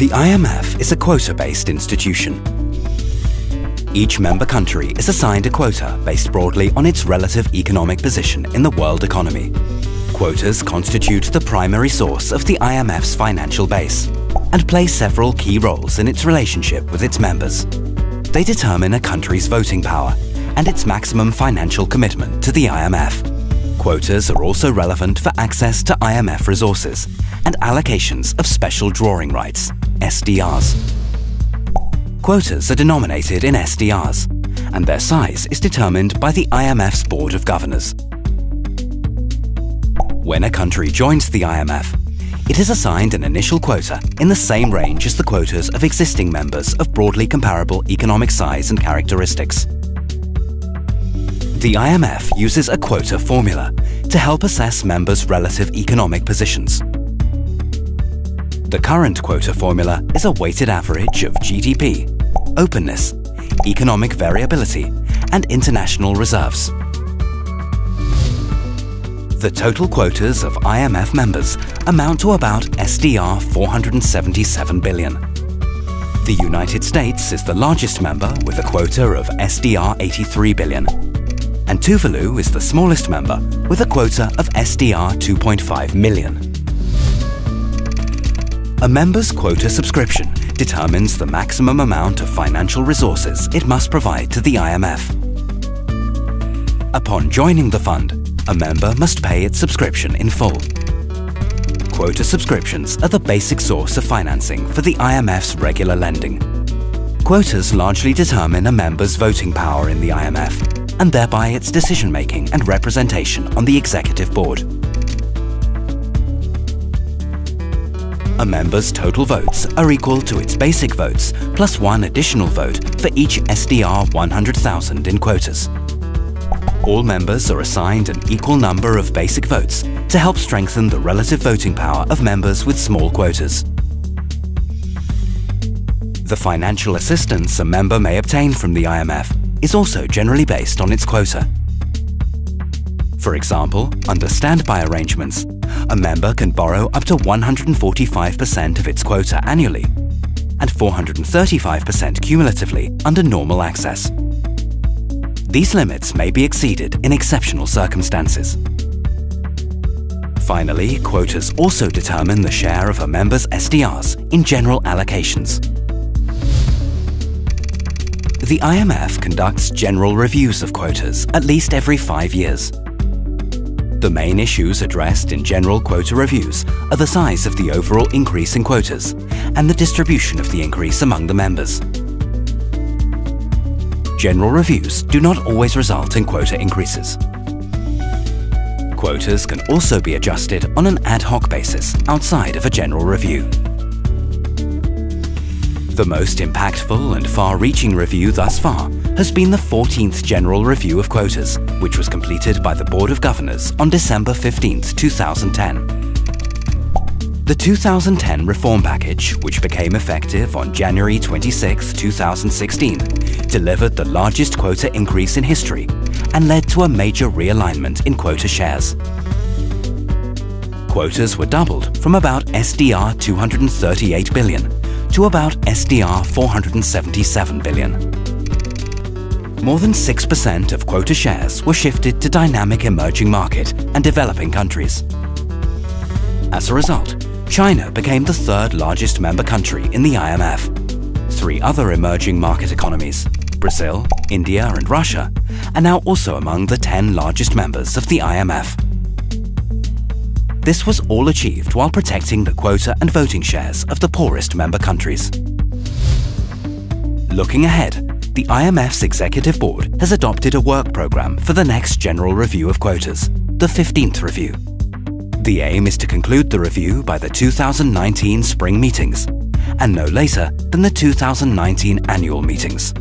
The IMF is a quota-based institution. Each member country is assigned a quota based broadly on its relative economic position in the world economy. Quotas constitute the primary source of the IMF's financial base and play several key roles in its relationship with its members. They determine a country's voting power and its maximum financial commitment to the IMF. Quotas are also relevant for access to IMF resources and allocations of special drawing rights, SDRs. Quotas are denominated in SDRs, and their size is determined by the IMF's Board of Governors. When a country joins the IMF, it is assigned an initial quota in the same range as the quotas of existing members of broadly comparable economic size and characteristics. The IMF uses a quota formula to help assess members' relative economic positions. The current quota formula is a weighted average of GDP, openness, economic variability, and international reserves. The total quotas of IMF members amount to about SDR 477 billion. The United States is the largest member with a quota of SDR 83 billion, and Tuvalu is the smallest member with a quota of SDR 2.5 million. A member's quota subscription determines the maximum amount of financial resources it must provide to the IMF. Upon joining the fund, a member must pay its subscription in full. Quota subscriptions are the basic source of financing for the IMF's regular lending. Quotas largely determine a member's voting power in the IMF, and thereby its decision-making and representation on the executive board. A member's total votes are equal to its basic votes plus one additional vote for each SDR 100,000 in quotas. All members are assigned an equal number of basic votes to help strengthen the relative voting power of members with small quotas. The financial assistance a member may obtain from the IMF is also generally based on its quota. For example, under standby arrangements, a member can borrow up to 145% of its quota annually and 435% cumulatively under normal access. These limits may be exceeded in exceptional circumstances. Finally, quotas also determine the share of a member's SDRs in general allocations. The IMF conducts general reviews of quotas at least every 5 years. The main issues addressed in general quota reviews are the size of the overall increase in quotas and the distribution of the increase among the members. General reviews do not always result in quota increases. Quotas can also be adjusted on an ad hoc basis outside of a general review. The most impactful and far-reaching review thus far has been the 14th General Review of Quotas, which was completed by the Board of Governors on December 15, 2010. The 2010 reform package, which became effective on January 26, 2016, delivered the largest quota increase in history and led to a major realignment in quota shares. Quotas were doubled from about SDR 238 billion to about SDR 477 billion. More than 6% of quota shares were shifted to dynamic emerging market and developing countries. As a result, China became the third largest member country in the IMF. 3 other emerging market economies, Brazil, India and Russia, are now also among the 10 largest members of the IMF. This was all achieved while protecting the quota and voting shares of the poorest member countries. Looking ahead, the IMF's Executive Board has adopted a work programme for the next General Review of Quotas, the 15th review. The aim is to conclude the review by the 2019 spring meetings, and no later than the 2019 annual meetings.